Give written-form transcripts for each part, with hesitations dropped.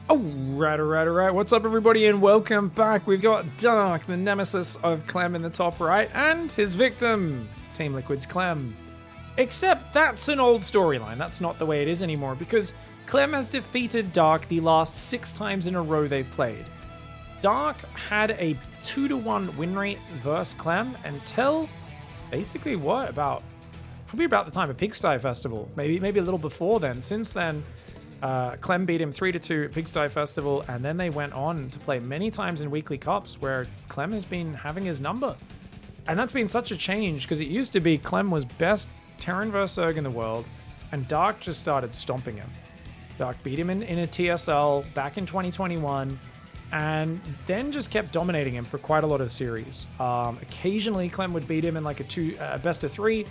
Alright. What's up, everybody, and welcome back. We've got Dark, the nemesis of Clem, in the top right, and his victim, Team Liquid's Clem. Except that's an old storyline. That's not the way it is anymore, because Clem has defeated Dark the last 6 times in a row they've played. Dark had a 2-to-1 win rate versus Clem until basically probably about the time of Pigsty Festival. Maybe a little before then. Since then, Clem beat him 3-2 at Pigsty Festival, and then they went on to play many times in weekly cups where Clem has been having his number. And that's been such a change, because it used to be Clem was best Terran vs Zerg in the world, and Dark just started stomping him. Dark beat him in a TSL back in 2021, and then just kept dominating him for quite a lot of series. Occasionally, Clem would beat him in like a best of 3,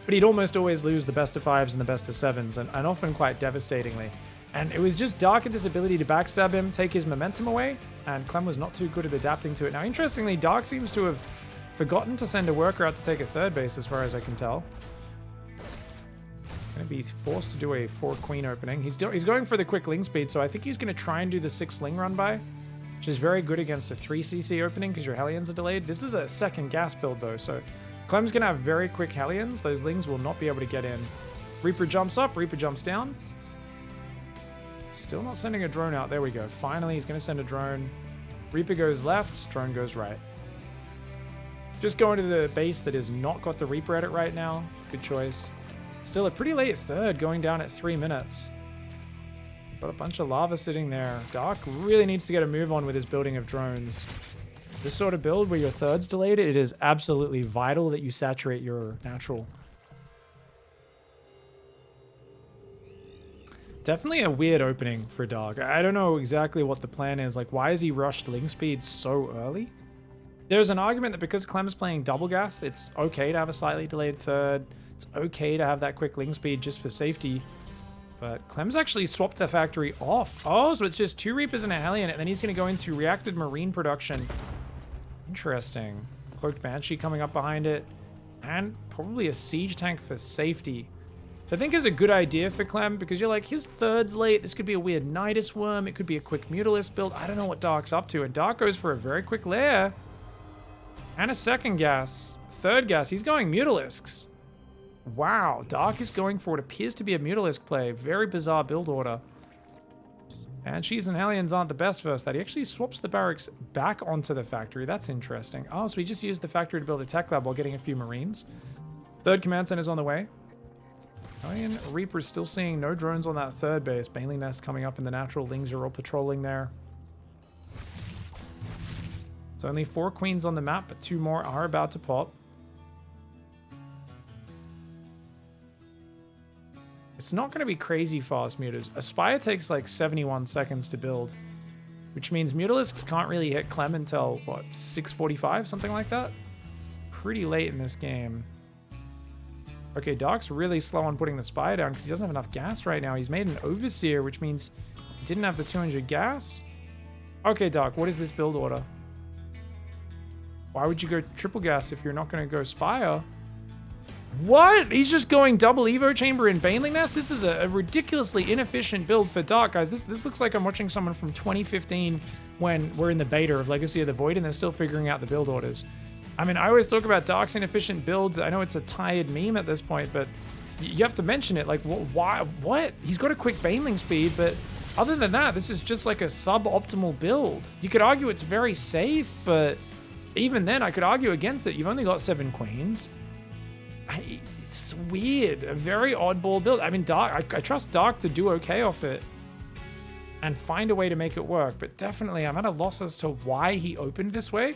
but he'd almost always lose the best of 5s and the best of 7s, and often quite devastatingly. And it was just Dark had this ability to backstab him, take his momentum away, and Clem was not too good at adapting to it. Now, interestingly, Dark seems to have forgotten to send a worker out to take a third base, as far as I can tell. Going to be forced to do a 4-queen opening. He's going for the quick ling speed, so I think he's going to try and do the 6 ling run by, which is very good against a 3cc opening because your Hellions are delayed. This is a second gas build, though, so Clem's going to have very quick Hellions. Those lings will not be able to get in. Reaper jumps up, Reaper jumps down. Still not sending a drone out. There we go. Finally, he's going to send a drone. Reaper goes left, drone goes right. Just going to the base that has not got the Reaper at it right now. Good choice. Still a pretty late third, going down at 3 minutes. Got a bunch of lava sitting there. Dark really needs to get a move on with his building of drones. This sort of build where your third's delayed, it is absolutely vital that you saturate your natural. Definitely a weird opening for Dark. I don't know exactly what the plan is. Like, why has he rushed ling speed so early? There's an argument that because Clem's playing double gas, it's okay to have a slightly delayed third. It's okay to have that quick ling speed just for safety. But Clem's actually swapped the factory off. Oh, so it's just 2 Reapers and a Hellion, and then he's going to go into reacted marine production. Interesting. Cloaked Banshee coming up behind it. And probably a siege tank for safety. I think is a good idea for Clem, because you're like, his third's late. This could be a weird Nidus Worm. It could be a quick Mutalisk build. I don't know what Dark's up to. And Dark goes for a very quick lair. And a second gas. Third gas. He's going Mutalisks. Wow. Dark is going for what appears to be a Mutalisk play. Very bizarre build order. Banshees and Hellions aren't the best versus that. He actually swaps the barracks back onto the factory. That's interesting. Oh, so he just used the factory to build a tech lab while getting a few Marines. Third command center's on the way. Hellion Reaper's still seeing no drones on that third base. Baneling Nest coming up in the natural. Lings are all patrolling there. It's only 4 queens on the map, but 2 more are about to pop. It's not going to be crazy fast mutas. Aspire takes like 71 seconds to build, which means Mutalisks can't really hit Clem until, what, 6:45, something like that? Pretty late in this game. Okay, Dark's really slow on putting the Spire down because he doesn't have enough gas right now. He's made an Overseer, which means he didn't have the 200 gas. Okay, Dark, what is this build order? Why would you go triple gas if you're not going to go Spire? What? He's just going double Evo Chamber in Baneling Nest? This is a ridiculously inefficient build for Dark, guys. This looks like I'm watching someone from 2015 when we're in the beta of Legacy of the Void and they're still figuring out the build orders. I mean, I always talk about Dark's inefficient builds. I know it's a tired meme at this point, but you have to mention it. Like, why? What? He's got a quick Baneling speed, but other than that, this is just like a suboptimal build. You could argue it's very safe, but even then, I could argue against it. You've only got 7 queens. It's weird. A very oddball build. I mean, Dark. I trust Dark to do okay off it and find a way to make it work, but definitely I'm at a loss as to why he opened this way.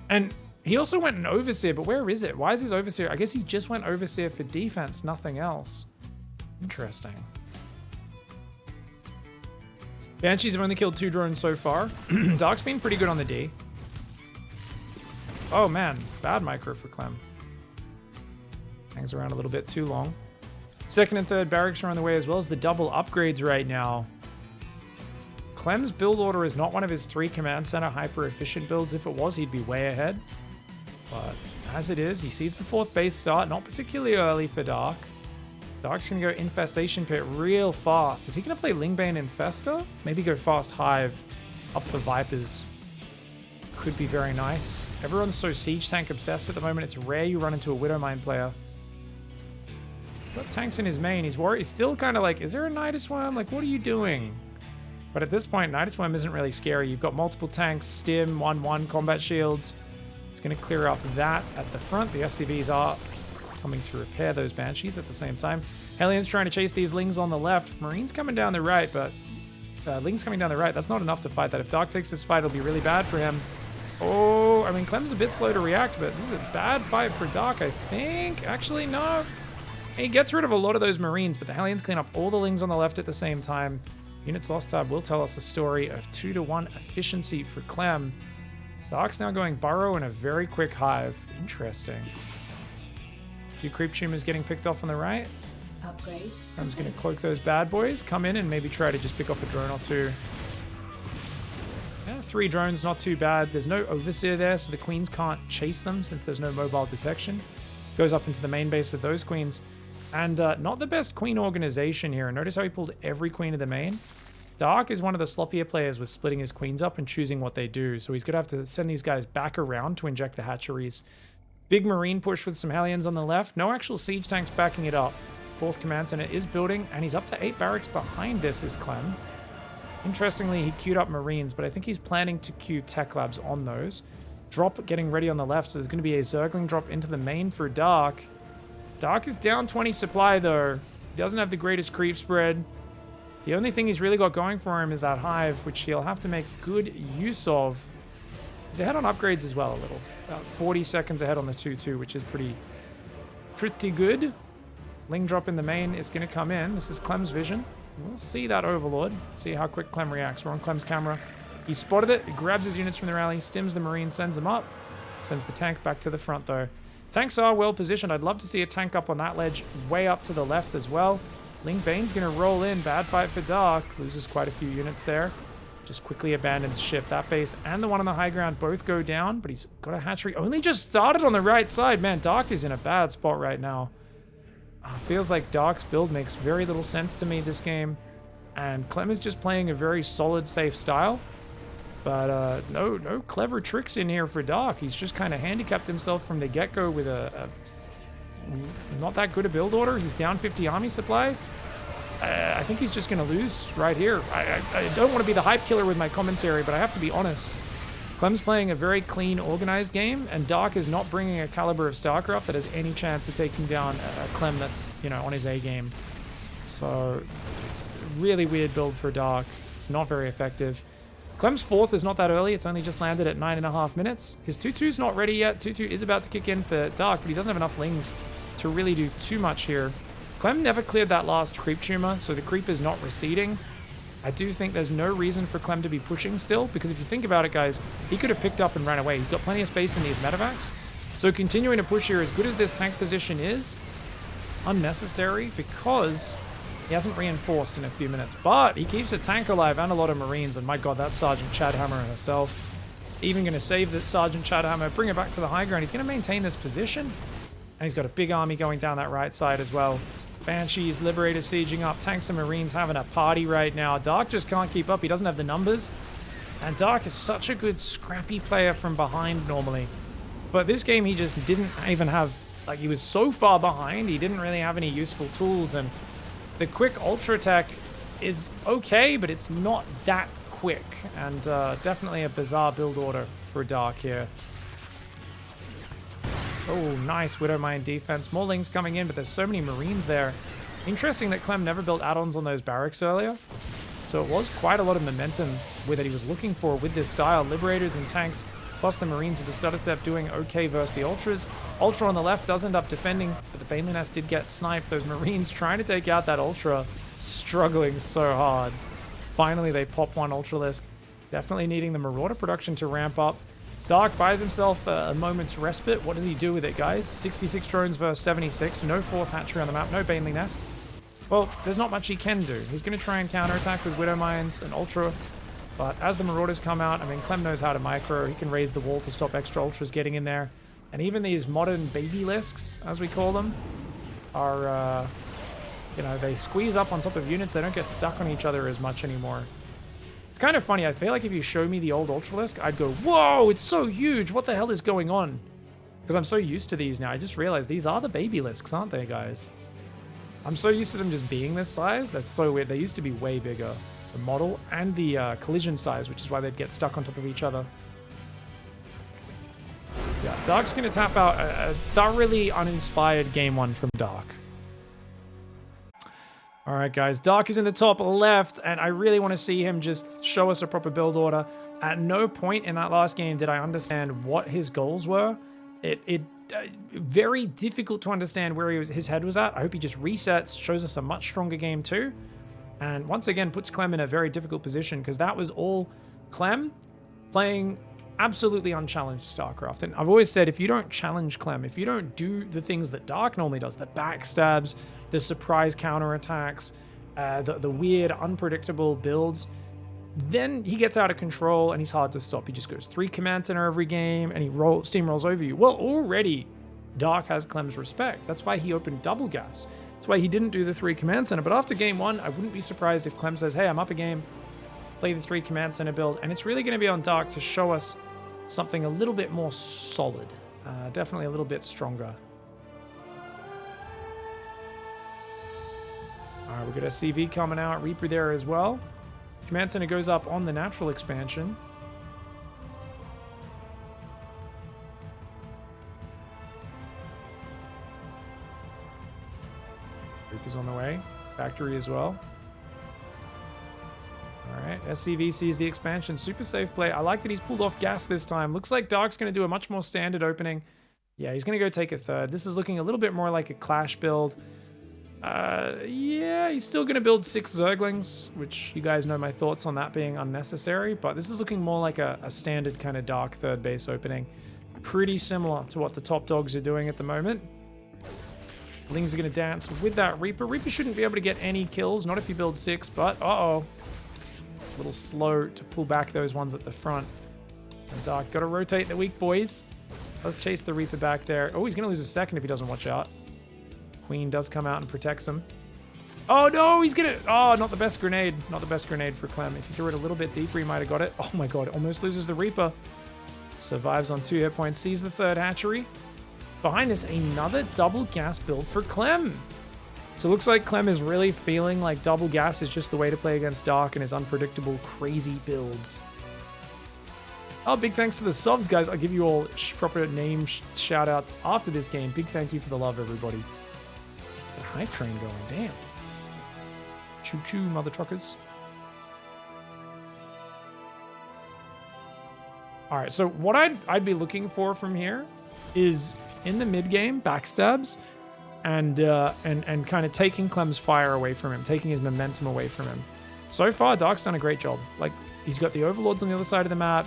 And he also went an Overseer, but where is it? Why is his Overseer? I guess he just went Overseer for defense, nothing else. Interesting. Banshees have only killed 2 drones so far. Dark's been pretty good on the D. Oh man, bad micro for Clem. Hangs around a little bit too long. Second and third barracks are on the way, as well as the double upgrades right now. Clem's build order is not one of his 3 command center hyper efficient builds. If it was, he'd be way ahead. But as it is, he sees the 4th base start, not particularly early for Dark. Dark's going to go Infestation Pit real fast. Is he going to play Lingbane Infester? Maybe go Fast Hive up for Vipers. Could be very nice. Everyone's so Siege Tank obsessed at the moment. It's rare you run into a Widowmine player. He's got tanks in his main. He's worried. He's still kind of like, is there a Nidus Worm? Like, what are you doing? But at this point, Nidus Worm isn't really scary. You've got multiple tanks, Stim, 1-1, combat shields. It's going to clear up that at the front. The SCVs are coming to repair those Banshees at the same time. Hellions trying to chase these Lings on the left. Marines coming down the right, but Lings coming down the right. That's not enough to fight that. If Dark takes this fight, it'll be really bad for him. Oh, I mean, Clem's a bit slow to react, but this is a bad fight for Dark, I think. Actually, no. He gets rid of a lot of those Marines, but the Hellions clean up all the Lings on the left at the same time. Units lost tab will tell us a story of 2-to-1 efficiency for Clem. Dark's now going Burrow and a very quick Hive. Interesting. A few Creep Tumors getting picked off on the right. Upgrade. I'm just going to cloak those bad boys, come in and maybe try to just pick off a drone or two. Yeah, 3 drones, not too bad. There's no Overseer there, so the Queens can't chase them since there's no mobile detection. Goes up into the main base with those Queens. And not the best Queen organization here. Notice how he pulled every Queen of the main. Dark is one of the sloppier players with splitting his Queens up and choosing what they do. So he's going to have to send these guys back around to inject the hatcheries. Big Marine push with some Hellions on the left. No actual siege tanks backing it up. 4th Command Center is building, and he's up to 8 barracks behind this is Clem. Interestingly, he queued up Marines, but I think he's planning to queue Tech Labs on those. Drop getting ready on the left, so there's going to be a Zergling drop into the main for Dark. Dark is down 20 supply, though. He doesn't have the greatest creep spread. The only thing he's really got going for him is that Hive, which he'll have to make good use of. He's ahead on upgrades as well a little. About 40 seconds ahead on the 2-2, which is pretty good. Ling drop in the main is going to come in. This is Clem's vision. We'll see that Overlord. See how quick Clem reacts. We're on Clem's camera. He spotted it. He grabs his units from the rally, stims the Marine, sends them up. Sends the tank back to the front, though. Tanks are well positioned. I'd love to see a tank up on that ledge way up to the left as well. Ling Bane's going to roll in. Bad fight for Dark. Loses quite a few units there. Just quickly abandons ship. That base and the one on the high ground both go down, but he's got a hatchery. Only just started on the right side. Man, Dark is in a bad spot right now. Feels like Dark's build makes very little sense to me this game. And Clem is just playing a very solid, safe style. But no clever tricks in here for Dark. He's just kind of handicapped himself from the get-go with a not that good a build order. He's down 50 army supply. I think he's just going to lose right here. I don't want to be the hype killer with my commentary, but I have to be honest. Clem's playing a very clean, organized game, and Dark is not bringing a caliber of StarCraft that has any chance of taking down a Clem that's, you know, on his A game. So it's a really weird build for Dark. It's not very effective. Clem's 4th is not that early. It's only just landed at 9.5 minutes. His 2-2's not ready yet. 2-2 is about to kick in for Dark, but he doesn't have enough Lings to really do too much here. Clem never cleared that last creep tumor, so the creep is not receding. I do think there's no reason for Clem to be pushing still, because if you think about it, guys, he could have picked up and ran away. He's got plenty of space in these medevacs. So continuing to push here, as good as this tank position is, unnecessary because he hasn't reinforced in a few minutes. But he keeps a tank alive and a lot of Marines, and my god, that's Sergeant Chadhammer herself. Even going to save the Sergeant Chadhammer, bring it back to the high ground. He's going to maintain this position, and he's got a big army going down that right side as well. Banshees, Liberators sieging up, tanks and Marines having a party right now. Dark just can't keep up. He doesn't have the numbers. And Dark is such a good scrappy player from behind normally. But this game he just didn't even have, like, he was so far behind, he didn't really have any useful tools. And the quick ultra attack is okay, but it's not that quick. And definitely a bizarre build order for Dark here. Oh, nice Widowmine defense. More Lings coming in, but there's so many Marines there. Interesting that Clem never built add-ons on those barracks earlier. So it was quite a lot of momentum that he was looking for with this style. Liberators and tanks, plus the Marines with the stutter step doing okay versus the Ultras. Ultra on the left does end up defending, but the Baneling Nest did get sniped. Those Marines trying to take out that Ultra, struggling so hard. Finally, they pop one Ultralisk. Definitely needing the Marauder production to ramp up. Dark buys himself a moment's respite. What does he do with it, guys? 66 drones versus 76. No 4th hatchery on the map. No Baneling Nest. Well, there's not much he can do. He's going to try and counterattack with Widow Mines and Ultra. But as the Marauders come out, I mean, Clem knows how to micro. He can raise the wall to stop extra Ultras getting in there. And even these modern baby lisks, as we call them, are You know, they squeeze up on top of units. They don't get stuck on each other as much anymore. It's kind of funny. I feel like if you show me the old Ultralisk, I'd go, whoa, it's so huge. What the hell is going on? Because I'm so used to these now. I just realized these are the baby Lisks, aren't they, guys? I'm so used to them just being this size. That's so weird. They used to be way bigger. The model and the collision size, which is why they'd get stuck on top of each other. Yeah, Dark's going to tap out a thoroughly uninspired game one from Dark. All right, guys. Dark is in the top left, and I really want to see him just show us a proper build order. At no point in that last game did I understand what his goals were. Very difficult to understand where his head was at. I hope he just resets, shows us a much stronger game too, and once again puts Clem in a very difficult position, because that was all Clem playing absolutely unchallenged StarCraft. And I've always said, if you don't challenge Clem, if you don't do the things that Dark normally does, the backstabs, the surprise counterattacks, the weird, unpredictable builds, then he gets out of control and he's hard to stop. He just goes 3 command center every game and he steamrolls over you. Well, already Dark has Clem's respect. That's why he opened double gas. That's why he didn't do the 3 command center. But after game 1, I wouldn't be surprised if Clem says, hey, I'm up a game, play the 3 command center build. And it's really going to be on Dark to show us something a little bit more solid. Definitely a little bit stronger. All right, we've got a CV coming out. Reaper there as well. Command center goes up on the natural expansion. Reaper's on the way. Factory as well. Alright, SCV sees the expansion. Super safe play. I like that he's pulled off gas this time. Looks like Dark's going to do a much more standard opening. Yeah, he's going to go take a third. This is looking a little bit more like a Clash build. Yeah, he's still going to build 6 Zerglings, which you guys know my thoughts on that being unnecessary, but this is looking more like a standard kind of Dark third base opening. Pretty similar to what the top dogs are doing at the moment. Lings are going to dance with that Reaper. Reaper shouldn't be able to get any kills, not if you build 6, but uh-oh. A little slow to pull back those ones at the front. And Dark, got to rotate the weak boys. Let's chase the Reaper back there. Oh, he's going to lose a second if he doesn't watch out. Queen does come out and protects him. Oh no, he's gonna... Oh, not the best grenade. Not the best grenade for Clem. If he threw it a little bit deeper, he might have got it. Oh my god, almost loses the Reaper. Survives on 2 hit points. Sees the 3rd hatchery. Behind this, another double gas build for Clem. So it looks like Clem is really feeling like double gas is just the way to play against Dark and his unpredictable, crazy builds. Oh, big thanks to the subs, guys. I'll give you all proper name shout-outs after this game. Big thank you for the love, everybody. The hype train going, damn. Choo-choo, mother truckers. All right, so what I'd be looking for from here is in the mid game backstabs and kind of taking Clem's fire away from him, taking his momentum away from him. So far, Dark's done a great job. Like, he's got the overlords on the other side of the map.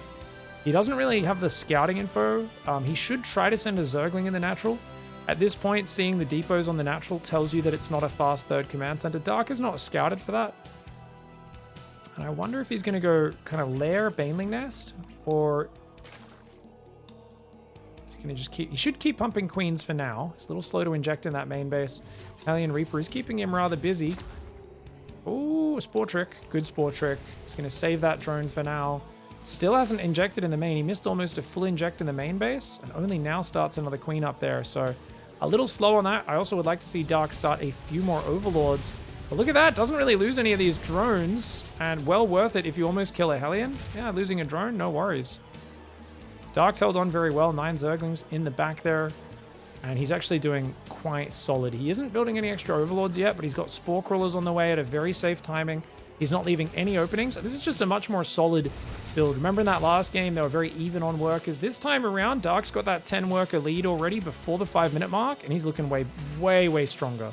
He doesn't really have the scouting info. He should try to send a Zergling in the natural. At this point, seeing the depots on the natural tells you that it's not a fast 3rd command center. Dark is not scouted for that. And I wonder if he's going to go kind of lair Baneling Nest, or he's going to just keep... He should keep pumping queens for now. He's a little slow to inject in that main base. Alien Reaper is keeping him rather busy. Ooh, a Spore Trick. Good Spore Trick. He's going to save that drone for now. Still hasn't injected in the main. He missed almost a full inject in the main base, and only now starts another queen up there, so a little slow on that. I also would like to see Dark start a few more overlords. But look at that, doesn't really lose any of these drones, and well worth it if you almost kill a Hellion. Yeah, losing a drone, no worries. Dark's held on very well, 9 Zerglings in the back there, and he's actually doing quite solid. He isn't building any extra overlords yet, but he's got Spore Crawlers on the way at a very safe timing. He's not leaving any openings. This is just a much more solid build. Remember in that last game, they were very even on workers. This time around, Dark's got that 10 worker lead already before the 5-minute mark, and he's looking way stronger.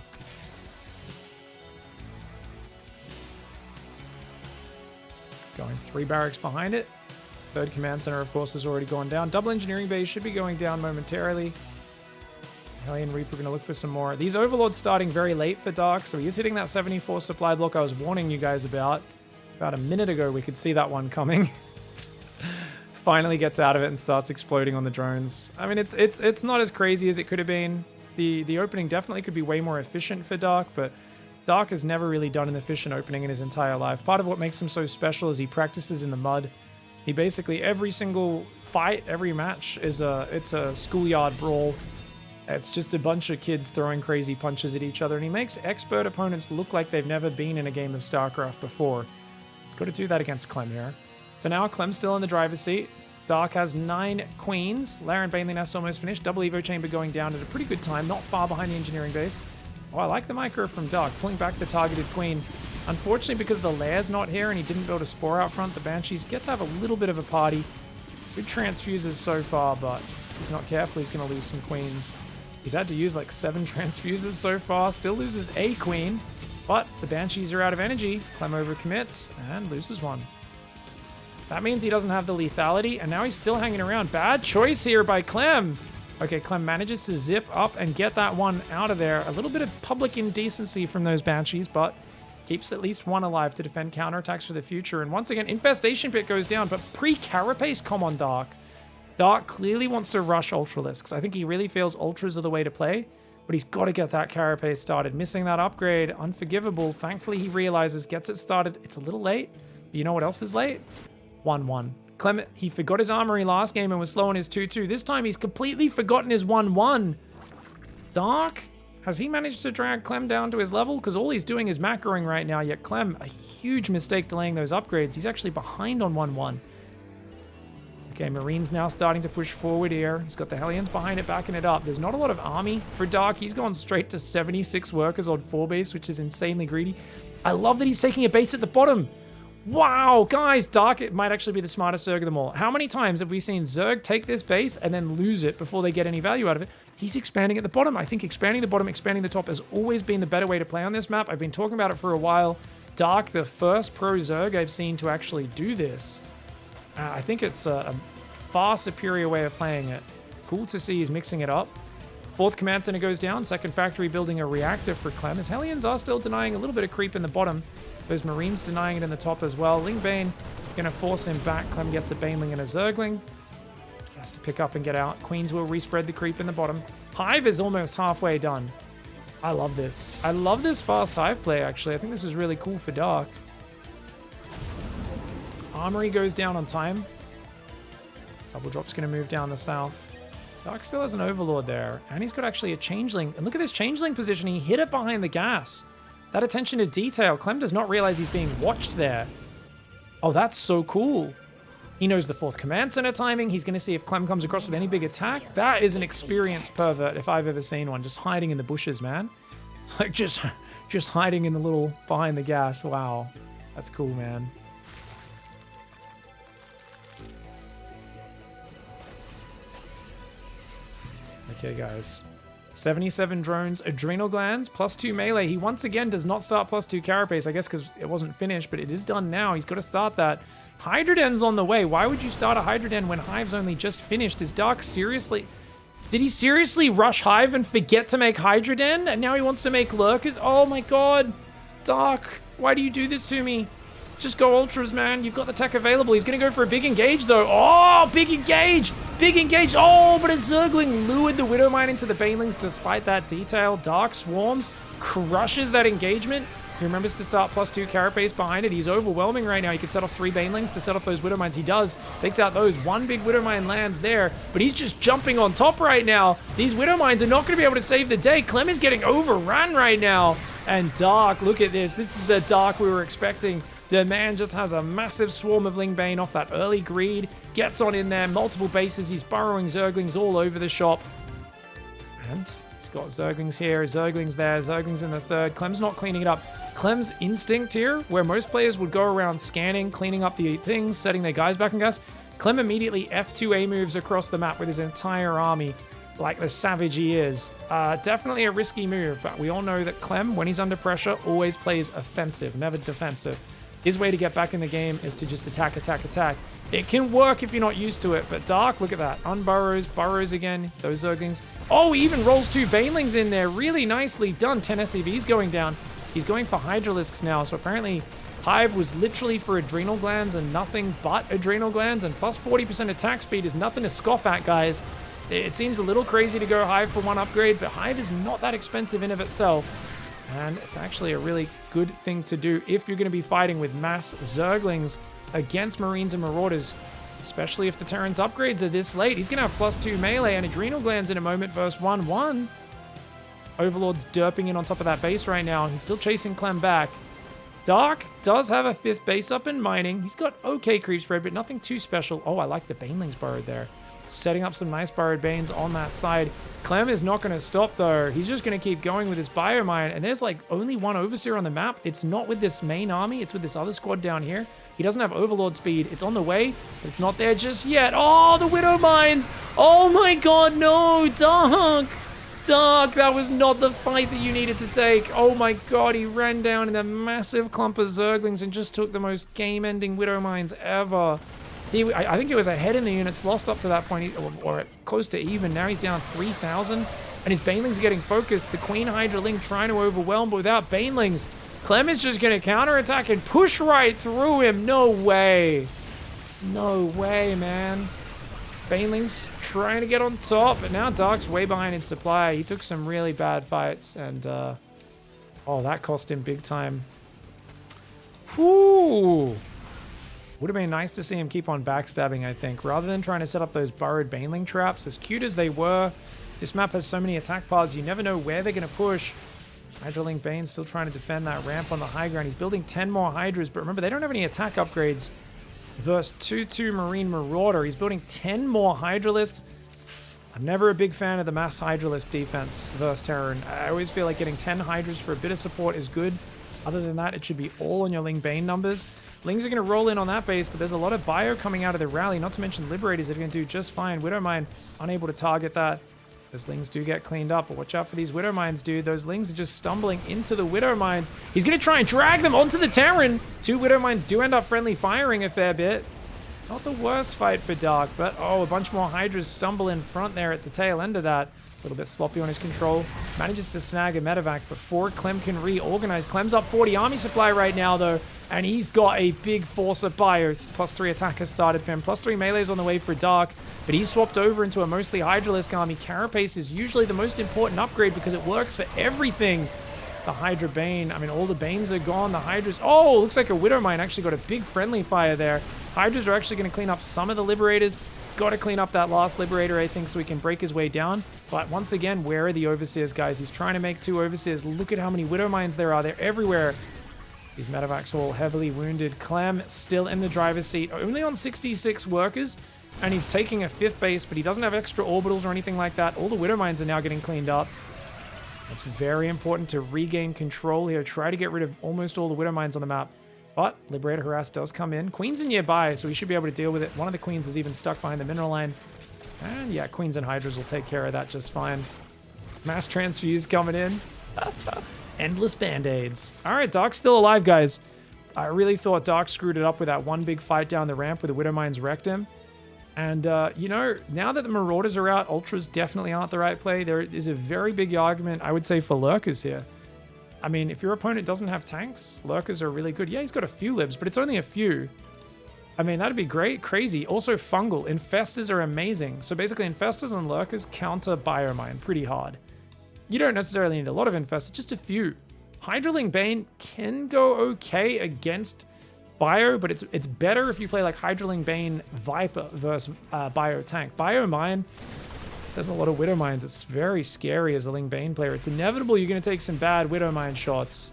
Going 3 barracks behind it. 3rd command center, of course, has already gone down. Double engineering base should be going down momentarily. Alien Reaper going to look for some more. These overlords starting very late for Dark, so he is hitting that 74 supply block I was warning you guys about. About a minute ago, we could see that one coming. Finally gets out of it and starts exploding on the drones. I mean, it's not as crazy as it could have been. The opening definitely could be way more efficient for Dark, but Dark has never really done an efficient opening in his entire life. Part of what makes him so special is he practices in the mud. He basically, every single fight, every match is it's a schoolyard brawl. It's just a bunch of kids throwing crazy punches at each other, and he makes expert opponents look like they've never been in a game of StarCraft before. He's got to do that against Clem here. For now, Clem's still in the driver's seat. Dark has 9 queens. Lair and Baneling Nest almost finished. Double Evo Chamber going down at a pretty good time, not far behind the engineering base. Oh, I like the micro from Dark, pulling back the targeted queen. Unfortunately, because the Lair's not here and he didn't build a spore out front, the Banshees get to have a little bit of a party. Good transfuses so far, but if he's not careful, he's going to lose some queens. He's had to use like 7 transfuses so far, still loses a queen, but the Banshees are out of energy. Clem overcommits and loses one. That means he doesn't have the lethality, and now he's still hanging around. Bad choice here by Clem. Okay, Clem manages to zip up and get that one out of there. A little bit of public indecency from those Banshees, but keeps at least one alive to defend counterattacks for the future. And once again, Infestation Pit goes down, but pre-Carapace, come on, Dark. Dark clearly wants to rush Ultralisks. I think he really feels Ultras are the way to play, but he's got to get that Carapace started. Missing that upgrade, unforgivable. Thankfully, he realizes, gets it started. It's a little late, but you know what else is late? 1-1. Clem, he forgot his armory last game and was slow on his 2-2. This time, he's completely forgotten his 1-1. Dark, has he managed to drag Clem down to his level? Because all he's doing is macroing right now, yet Clem, a huge mistake delaying those upgrades. He's actually behind on 1-1. Okay, Marine's now starting to push forward here. He's got the Hellions behind it, backing it up. There's not a lot of army for Dark. He's gone straight to 76 workers on 4 base, which is insanely greedy. I love that he's taking a base at the bottom. Wow, guys, Dark, it might actually be the smartest Zerg of them all. How many times have we seen Zerg take this base and then lose it before they get any value out of it? He's expanding at the bottom. I think expanding the bottom, expanding the top has always been the better way to play on this map. I've been talking about it for a while. Dark, the first pro Zerg I've seen to actually do this. I think it's a far superior way of playing it. Cool to see he's mixing it up. 4th command center goes down. 2nd factory building a reactor for Clem. His Hellions are still denying a little bit of creep in the bottom. Those Marines denying it in the top as well. Lingbane gonna force him back. Clem gets a Baneling and a Zergling. He has to pick up and get out. Queens will respread the creep in the bottom. Hive is almost halfway done. I love this. I love this fast Hive play, actually. I think this is really cool for Dark. Armory goes down on time. Double Drop's gonna move down the south. Dark still has an Overlord there. And he's got actually a Changeling. And look at this Changeling positioning. He hit it behind the gas. That attention to detail. Clem does not realize he's being watched there. Oh, that's so cool. He knows the 4th command center timing. He's going to see if Clem comes across with any big attack. That is an experienced pervert if I've ever seen one. Just hiding in the bushes, man. It's like just hiding in the little behind the gas. Wow. That's cool, man. Okay, guys. 77 drones, adrenal glands, +2 melee. He once again does not start +2 carapace, I guess because it wasn't finished, but it is done now. He's got to start that. Hydroden's on the way. Why would you start a Hydroden when Hive's only just finished? Is Dark seriously... Did he seriously rush Hive and forget to make Hydroden? And now he wants to make Lurkers? Oh my god. Dark, why do you do this to me? Just go Ultras, man. You've got the tech available. He's going to go for a big engage, though. Oh, big engage. Big engage. Oh, but a Zergling lured the Widowmine into the Banelings despite that detail. Dark Swarms crushes that engagement. He remembers to start +2 Carapace behind it. He's overwhelming right now. He could set off 3 Banelings to set off those Widowmines. He does. Takes out those. 1 big Widowmine lands there, but he's just jumping on top right now. These Widowmines are not going to be able to save the day. Clem is getting overrun right now. And Dark, look at this. This is the Dark we were expecting. The man just has a massive swarm of Lingbane off that early greed. Gets on in there, multiple bases. He's burrowing Zerglings all over the shop. And he's got Zerglings here, Zerglings there, Zerglings in the 3rd. Clem's not cleaning it up. Clem's instinct here, where most players would go around scanning, cleaning up the things, setting their guys back in gas. Clem immediately F2A moves across the map with his entire army, like the savage he is. Definitely a risky move, but we all know that Clem, when he's under pressure, always plays offensive, never defensive. His way to get back in the game is to just attack, attack, attack. It can work if you're not used to it, but Dark, look at that. Unburrows, burrows again, those Zerglings. Oh, he even rolls 2 Banelings in there. Really nicely done. 10 SCVs going down. He's going for Hydralisks now, so apparently Hive was literally for adrenal glands and nothing but adrenal glands, and plus 40% attack speed is nothing to scoff at, guys. It seems a little crazy to go Hive for 1 upgrade, but Hive is not that expensive in of itself. And it's actually a really good thing to do if you're going to be fighting with mass Zerglings against Marines and Marauders, especially if the Terran's upgrades are this late. He's going to have +2 melee and Adrenal Glands in a moment versus 1-1. Overlord's derping in on top of that base right now. He's still chasing Clem back. Dark does have a 5th base up in mining. He's got okay creep spread, but nothing too special. Oh, I like the Banelings burrowed there. Setting up some nice burrowed Banes on that side. Clem is not going to stop, though. He's just going to keep going with his Biomine, and there's like only one Overseer on the map. It's not with this main army. It's with this other squad down here. He doesn't have Overlord speed. It's on the way, but it's not there just yet. Oh, the Widow Mines! Oh my god, no! Dark! Dark, that was not the fight that you needed to take. Oh my god, he ran down in a massive clump of Zerglings and just took the most game-ending Widow Mines ever. I think he was ahead in the units, lost up to that point, or close to even. Now he's down 3,000, and his Banelings are getting focused. The Queen Hydra Ling trying to overwhelm, but without Banelings, Clem is just going to counterattack and push right through him. No way. No way, man. Banelings trying to get on top, but now Dark's way behind in supply. He took some really bad fights, and oh, that cost him big time. Whew. Would have been nice to see him keep on backstabbing, I think, rather than trying to set up those burrowed Baneling traps. As cute as they were, this map has so many attack paths, you never know where they're going to push. Hydraling Bane still trying to defend that ramp on the high ground. He's building 10 more Hydras, but remember, they don't have any attack upgrades. Versus 2-2 Marine Marauder. He's building 10 more Hydralisks. I'm never a big fan of the mass Hydralisk defense versus Terran. I always feel like getting 10 Hydras for a bit of support is good. Other than that, it should be all on your Ling Bane numbers. Lings are going to roll in on that base, but there's a lot of bio coming out of the rally, not to mention Liberators that are going to do just fine. Widowmine unable to target that. Those Lings do get cleaned up, but watch out for these Widowmines, dude. Those Lings are just stumbling into the Widowmines. He's going to try and drag them onto the Terran. 2 Widowmines do end up friendly firing a fair bit. Not the worst fight for Dark, but oh, a bunch more Hydras stumble in front there at the tail end of that. A little bit sloppy on his control. Manages to snag a medevac before Clem can reorganize. Clem's up 40 army supply right now, though, and he's got a big force of bio. +3 attack has started for him. +3 melee's on the way for Dark, but he's swapped over into a mostly Hydralisk army. Carapace is usually the most important upgrade because it works for everything. The Hydra Bane, I mean, all the Banes are gone. The Hydras, oh, looks like a Widowmine actually got a big friendly fire there. Hydras are actually going to clean up some of the Liberators. Got to clean up that last Liberator, I think, so he can break his way down. But once again, where are the Overseers, guys? He's trying to make 2 Overseers. Look at how many Widowmines there are. They're everywhere. These medevacs all heavily wounded. Clem still in the driver's seat, only on 66 workers, and he's taking a 5th base, but he doesn't have extra orbitals or anything like that. All the Widowmines are now getting cleaned up. It's very important to regain control here. Try to get rid of almost all the Widowmines on the map. But Liberator Harass does come in. Queen's are nearby, so he should be able to deal with it. One of the Queens is even stuck behind the mineral line. And yeah, Queens and Hydras will take care of that just fine. Mass Transfuse coming in. Endless Band-Aids. All right, Dark's still alive, guys. I really thought Dark screwed it up with that one big fight down the ramp where the Widowmines wrecked him. And, you know, now that the Marauders are out, Ultras definitely aren't the right play. There is a very big argument, I would say, for Lurkers here. I mean, if your opponent doesn't have tanks, Lurkers are really good. Yeah, he's got a few libs, but it's only a few. I mean, that'd be great. Crazy. Also, Fungal. Infestors are amazing. So basically, Infestors and Lurkers counter Biomine pretty hard. You don't necessarily need a lot of Infestors, just a few. Hydraling Bane can go okay against Bio, but it's better if you play like Hydraling Bane Viper versus Bio Tank. Biomine, there's a lot of Widowmines. It's very scary as a Ling Bane player. It's inevitable you're going to take some bad Widowmine shots.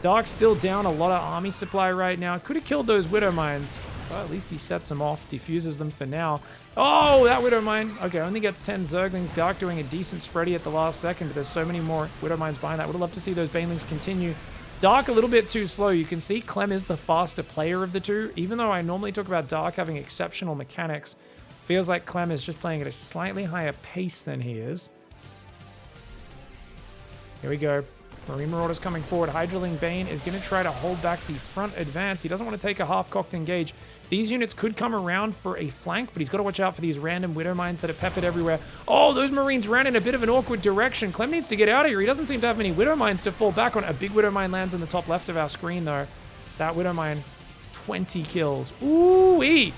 Dark's still down a lot of army supply right now. Could have killed those Widowmines. Well, at least he sets them off, defuses them for now. Oh, that Widowmine. Okay, only gets 10 Zerglings. Dark doing a decent spready at the last second, but there's so many more Widowmines behind that. Would have loved to see those Banelings continue. Dark a little bit too slow. You can see Clem is the faster player of the two. Even though I normally talk about Dark having exceptional mechanics, feels like Clem is just playing at a slightly higher pace than he is. Here we go. Marine Marauders coming forward. Hydraling Bane is going to try to hold back the front advance. He doesn't want to take a half-cocked engage. These units could come around for a flank, but he's got to watch out for these random Widowmines that are peppered everywhere. Oh, those Marines ran in a bit of an awkward direction. Clem needs to get out of here. He doesn't seem to have many Widowmines to fall back on. A big Widowmine lands in the top left of our screen, though. That Widowmine, 20 kills. Ooh-wee!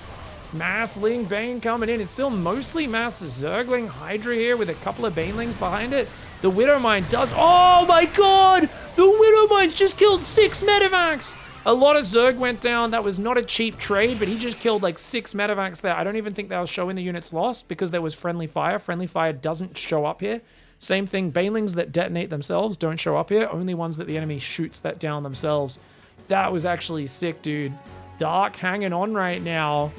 Mass Ling Bane coming in. It's still mostly Mass Zergling Hydra here with a couple of Banelings behind it. The Widowmine does... Oh my god! The Widowmine just killed 6 medevacs! A lot of Zerg went down. That was not a cheap trade, but he just killed like 6 medevacs there. I don't even think they'll show in the units lost because there was friendly fire. Friendly fire doesn't show up here. Same thing, banelings that detonate themselves don't show up here. Only ones that the enemy shoots that down themselves. That was actually sick, dude. Dark hanging on right now.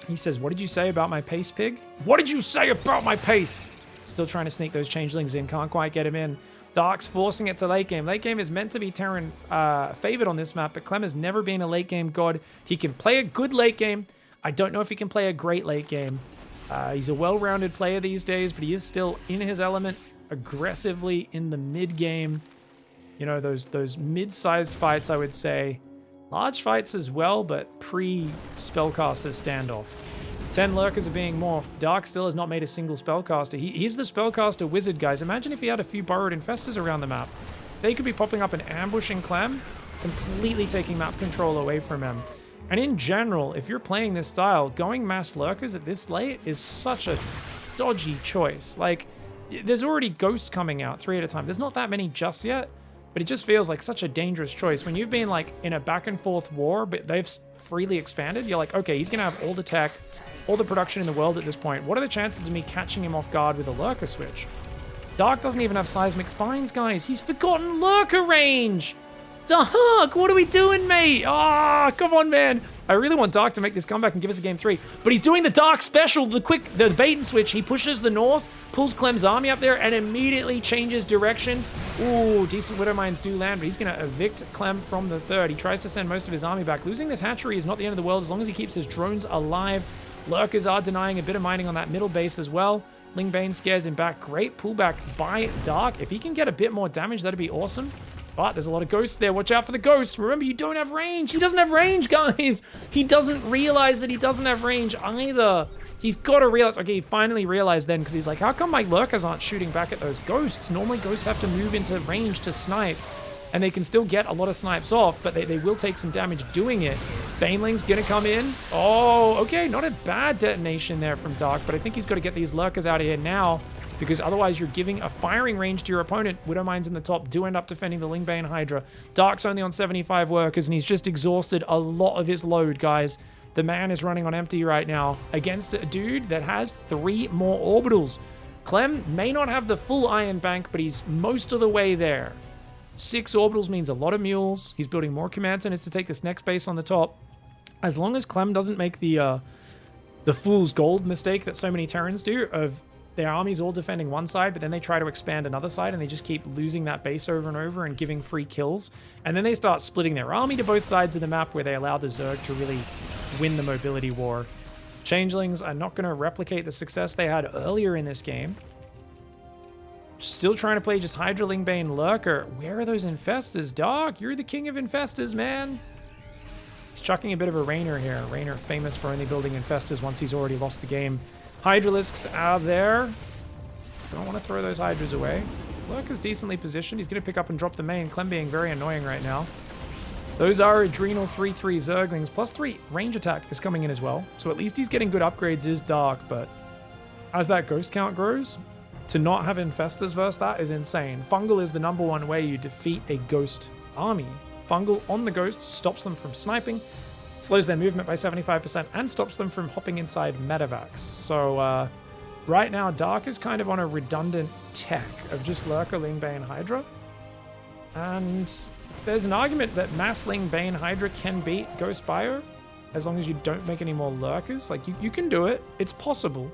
He says, what did you say about my pace, Pig? What did you say about my pace? Still trying to sneak those changelings in. Can't quite get him in. Dark's forcing it to late game. Late game is meant to be Terran favored on this map, but Clem has never been a late game god. He can play a good late game. I don't know if he can play a great late game. He's a well-rounded player these days, but he is still in his element aggressively in the mid game. You know, those mid-sized fights, I would say. Large fights as well, but pre-spellcaster standoff. 10 lurkers are being morphed. Dark still has not made a single spellcaster. He's the spellcaster wizard, guys. Imagine if he had a few burrowed infestors around the map. They could be popping up and ambushing Clem, completely taking map control away from him. And in general, if you're playing this style, going mass lurkers at this late is such a dodgy choice. Like, there's already ghosts coming out 3 at a time. There's not that many just yet, but it just feels like such a dangerous choice. When you've been like in a back and forth war, but they've freely expanded, you're like, okay, he's gonna have all the tech, all the production in the world at this point. What are the chances of me catching him off guard with a lurker switch? Dark doesn't even have seismic spines, guys. He's forgotten lurker range. Dark, what are we doing, mate? Ah, oh, come on, man. I really want Dark to make this comeback and give us a game 3, but he's doing the Dark special, the bait and switch. He pushes the north, pulls Clem's army up there, and immediately changes direction. Ooh, decent Widowmines do land, but he's going to evict Clem from the third. He tries to send most of his army back. Losing this hatchery is not the end of the world as long as he keeps his drones alive. Lurkers are denying a bit of mining on that middle base as well. Lingbane scares him back. Great pullback by Dark. If he can get a bit more damage, that'd be awesome. But there's a lot of ghosts there. Watch out for the ghosts. Remember, you don't have range. He doesn't have range, guys. He doesn't realize that he doesn't have range either. He's got to realize. Okay, he finally realized then because he's like, how come my lurkers aren't shooting back at those ghosts? Normally, ghosts have to move into range to snipe. And they can still get a lot of snipes off, but they will take some damage doing it. Baneling's gonna come in. Oh, okay, not a bad detonation there from Dark, but I think he's got to get these lurkers out of here now, because otherwise you're giving a firing range to your opponent. Widowmines in the top do end up defending the Lingbane Hydra. Dark's only on 75 workers, and he's just exhausted a lot of his load, guys. The man is running on empty right now against a dude that has 3 more orbitals. Clem may not have the full iron bank, but he's most of the way there. 6 orbitals means a lot of mules. He's building more command centers to take this next base on the top. As long as Clem doesn't make the fool's gold mistake that so many Terrans do, of their armies all defending one side, but then they try to expand another side, and they just keep losing that base over and over and giving free kills. And then they start splitting their army to both sides of the map, where they allow the Zerg to really win the mobility war. Changelings are not going to replicate the success they had earlier in this game. Still trying to play just Hydra, Lingbane, Lurker. Where are those infestors? Dark, you're the king of infestors, man. He's chucking a bit of a Rainer here. Rainer famous for only building infestors once he's already lost the game. Hydralisks out there. Don't want to throw those Hydras away. Lurker's decently positioned. He's going to pick up and drop the main. Clem being very annoying right now. Those are Adrenal 3-3 Zerglings. +3 range attack is coming in as well. So at least he's getting good upgrades, is Dark. But as that ghost count grows, to not have infestors versus that is insane. Fungal is the #1 way you defeat a ghost army. Fungal on the ghosts stops them from sniping, slows their movement by 75%, and stops them from hopping inside medevacs. So right now, Dark is kind of on a redundant tech of just Lurker, Lingbane, Hydra. And there's an argument that mass Lingbane Hydra can beat Ghost Bio as long as you don't make any more Lurkers. Like, you can do it. It's possible.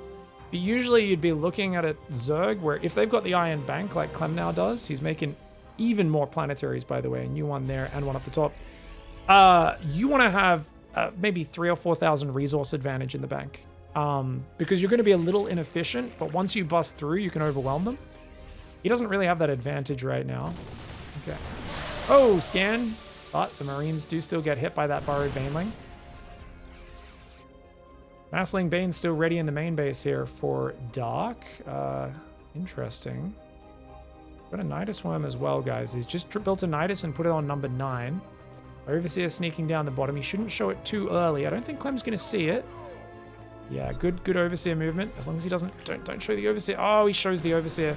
But usually you'd be looking at a Zerg where if they've got the Iron Bank like Clem now does, he's making even more planetaries, by the way, a new one there and one up the top. You want to have maybe 3,000 or 4,000 resource advantage in the bank, because you're going to be a little inefficient, but once you bust through, you can overwhelm them. He doesn't really have that advantage right now. Okay. Oh, scan. But the Marines do still get hit by that borrowed Baneling. Massling Bane's still ready in the main base here for Dark. Interesting. Got a Nidus Worm as well, guys. He's just built a Nidus and put it on number 9. Overseer sneaking down the bottom. He shouldn't show it too early. I don't think Clem's going to see it. Yeah, good Overseer movement. As long as he doesn't... Don't show the Overseer. Oh, he shows the Overseer.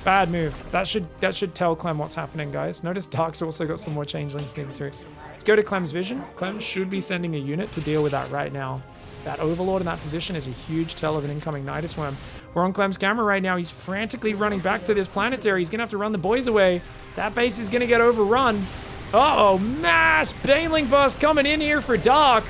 Bad move. That should tell Clem what's happening, guys. Notice Dark's also got some more changelings sneaking through. Let's go to Clem's vision. Clem should be sending a unit to deal with that right now. That Overlord in that position is a huge tell of an incoming Nidus Worm. We're on Clem's camera right now. He's frantically running back to this planetary. He's going to have to run the boys away. That base is going to get overrun. Uh-oh, mass Baneling Burst coming in here for Dark.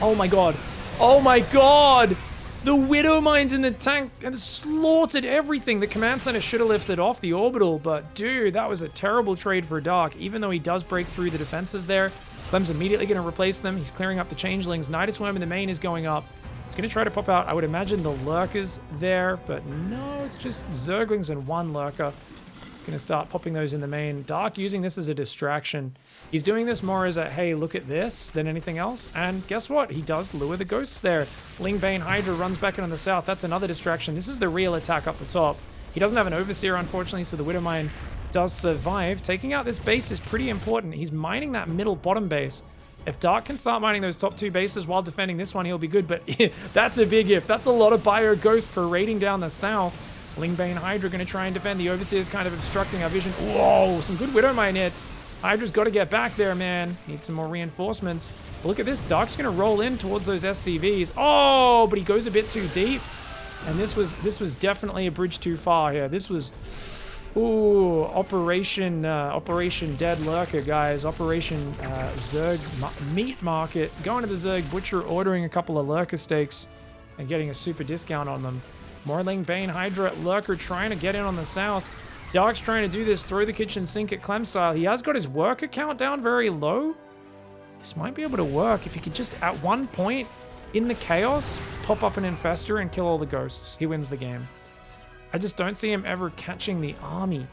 Oh my god. Oh my god. The Widow Mines in the tank and slaughtered everything. The command center should have lifted off the orbital, but dude, that was a terrible trade for Dark. Even though he does break through the defenses there, Clem's immediately going to replace them. He's clearing up the changelings. Nidus Worm in the main is going up. He's going to try to pop out, I would imagine, the lurkers there, but no, it's just Zerglings and one lurker. Going to start popping those in the main. Dark using this as a distraction. He's doing this more as a, hey, look at this, than anything else. And guess what? He does lure the ghosts there. Lingbane Hydra runs back in on the south. That's another distraction. This is the real attack up the top. He doesn't have an Overseer, unfortunately, so the Widowmine does survive. Taking out this base is pretty important. He's mining that middle bottom base. If Dark can start mining those top two bases while defending this one, he'll be good. But that's a big if. That's a lot of Bio Ghosts parading down the south. Lingbane Hydra going to try and defend. The Overseer's kind of obstructing our vision. Whoa, some good Widowmine hits. Hydra's got to get back there, man. Need some more reinforcements. Look at this. Dark's going to roll in towards those SCVs. Oh, but he goes a bit too deep. And this was definitely a bridge too far here. This was, ooh, Operation Dead Lurker, guys. Operation Zerg Meat Market. Going to the Zerg Butcher, ordering a couple of Lurker steaks and getting a super discount on them. More Lingbane Hydra Lurker trying to get in on the south. Dark's trying to do this, throw the kitchen sink at Clem style. He has got his worker count down very low. This might be able to work if he could just, at one point, in the chaos, pop up an Infestor and kill all the ghosts. He wins the game. I just don't see him ever catching the army.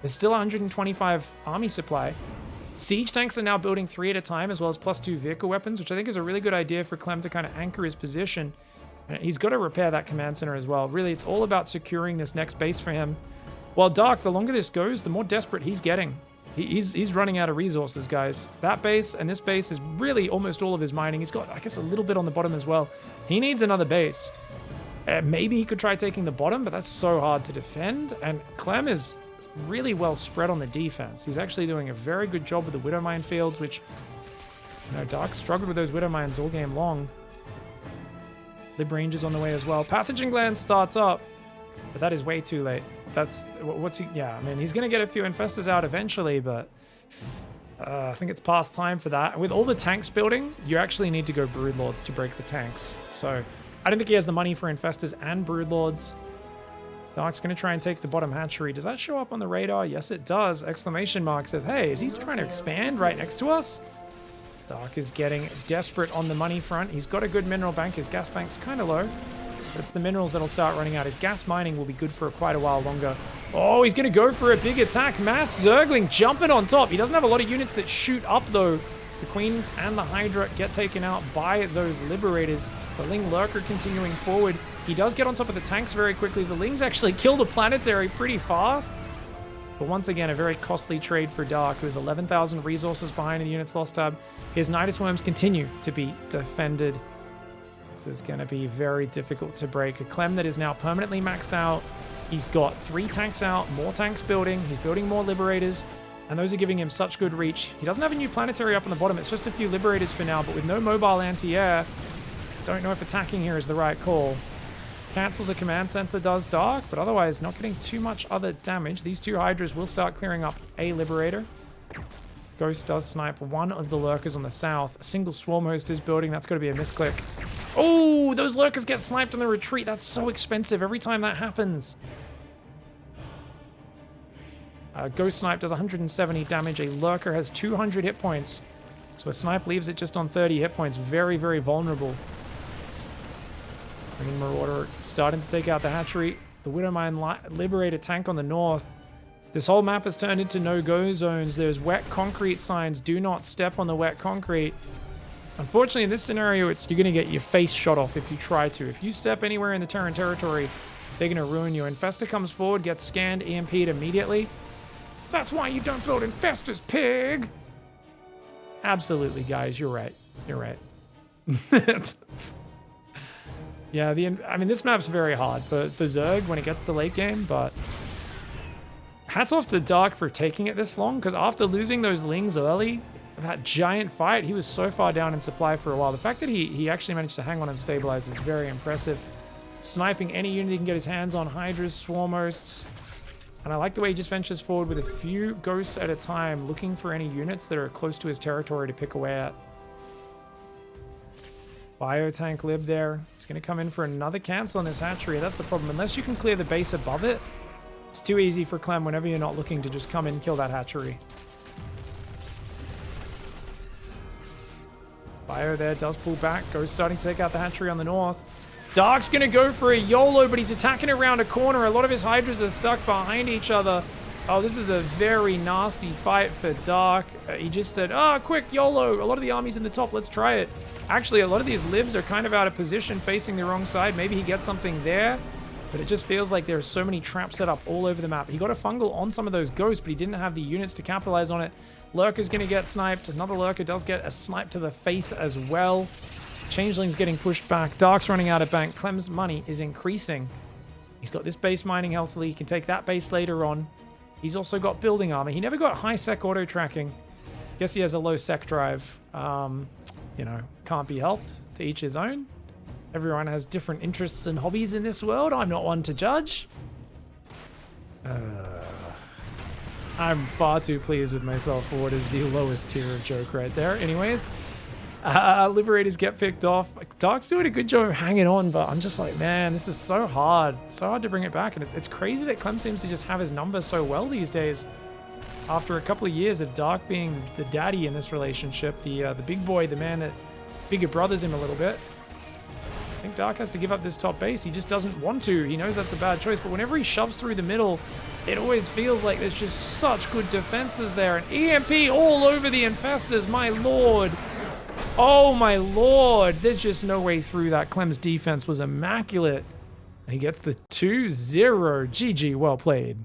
There's still 125 army supply. Siege tanks are now building 3 at a time, as well as +2 vehicle weapons, which I think is a really good idea for Clem to kind of anchor his position. And he's got to repair that command center as well. Really, it's all about securing this next base for him. While Dark, the longer this goes, the more desperate he's getting. He's running out of resources, guys. That base and this base is really almost all of his mining. He's got, I guess, a little bit on the bottom as well. He needs another base. Maybe he could try taking the bottom, but that's so hard to defend. And Clem is really well spread on the defense. He's actually doing a very good job with the Widowmine fields, which, you know, Dark struggled with those Widowmines all game long. Lib Ranger's on the way as well. Pathogen Gland starts up, but that is way too late. That's, what's he, yeah, I mean, he's going to get a few Infestors out eventually, but I think it's past time for that. With all the tanks building, you actually need to go Broodlords to break the tanks. So I don't think he has the money for Infestors and Broodlords. Dark's going to try and take the bottom hatchery. Does that show up on the radar? Yes, it does. Exclamation mark says, hey, is he trying to expand right next to us? Dark is getting desperate on the money front. He's got a good mineral bank. His gas bank's kind of low, but it's the minerals that'll start running out. His gas mining will be good for quite a while longer. Oh, he's going to go for a big attack. Mass Zergling jumping on top. He doesn't have a lot of units that shoot up, though. The Queens and the Hydra get taken out by those Liberators. The Ling Lurker continuing forward. He does get on top of the tanks very quickly. The Lings actually kill the Planetary pretty fast. But once again, a very costly trade for Dark, who is 11,000 resources behind in the units lost tab. His Nidus Worms continue to be defended. This is going to be very difficult to break. A Clem that is now permanently maxed out. He's got 3 tanks out, more tanks building. He's building more Liberators, and those are giving him such good reach. He doesn't have a new Planetary up on the bottom. It's just a few Liberators for now, but with no mobile anti-air, don't know if attacking here is the right call. Cancels a command center, does Dark, but otherwise not getting too much other damage. These 2 Hydras will start clearing up a Liberator. Ghost does snipe one of the Lurkers on the south. A single Swarm Host is building. That's got to be a misclick. Oh, those Lurkers get sniped on the retreat. That's so expensive every time that happens. Ghost Snipe does 170 damage. A Lurker has 200 hit points. So a Snipe leaves it just on 30 hit points. Very, very vulnerable. Green Marauder starting to take out the hatchery. The Widowmine Liberator tank on the north. This whole map has turned into no-go zones. There's wet concrete signs. Do not step on the wet concrete. Unfortunately, in this scenario, you're going to get your face shot off if you try to. If you step anywhere in the Terran territory, they're going to ruin you. Infestor comes forward, gets scanned, EMP'd immediately. That's why you don't build Infestors, pig! Absolutely, guys. You're right. You're right. Yeah, I mean, this map's very hard for Zerg when it gets to late game, but Hats off to Dark for taking it this long, because after losing those Lings early, that giant fight, he was so far down in supply for a while. The fact that he actually managed to hang on and stabilize is very impressive. Sniping any unit he can get his hands on, Hydras, Swarmosts. And I like the way he just ventures forward with a few ghosts at a time, looking for any units that are close to his territory to pick away at. Biotank Lib there. He's going to come in for another cancel on his hatchery. That's the problem. Unless you can clear the base above it, it's too easy for Clem whenever you're not looking to just come in and kill that hatchery. Bio there does pull back. Ghost starting to take out the hatchery on the north. Dark's going to go for a YOLO, but he's attacking around a corner. A lot of his Hydras are stuck behind each other. Oh, this is a very nasty fight for Dark. He just said, quick, YOLO. A lot of the army's in the top. Let's try it. Actually, a lot of these libs are kind of out of position, facing the wrong side. Maybe he gets something there, but it just feels like there are so many traps set up all over the map. He got a fungal on some of those ghosts, but he didn't have the units to capitalize on it. Lurker's going to get sniped. Another Lurker does get a snipe to the face as well. Changeling's getting pushed back. Dark's running out of bank. Clem's money is increasing. He's got this base mining healthily. He can take that base later on. He's also got building armor. He never got high sec auto tracking. Guess he has a low sec drive. You know, can't be helped. To each his own. Everyone has different interests and hobbies in this world. I'm not one to judge. I'm far too pleased with myself for what is the lowest tier of joke right there. Anyways, Liberators get picked off. Dark's doing a good job of hanging on, but I'm just like, man, this is so hard. So hard to bring it back. And it's crazy that Clem seems to just have his number so well these days. After a couple of years of Dark being the daddy in this relationship, the big boy, the man that bigger brothers him a little bit. I think Dark has to give up this top base. He just doesn't want to. He knows that's a bad choice, but whenever he shoves through the middle, it always feels like there's just such good defenses there. And EMP all over the infestors, my lord. Oh my lord. There's just no way through that. Clem's defense was immaculate. And he gets the 2-0. GG, well played.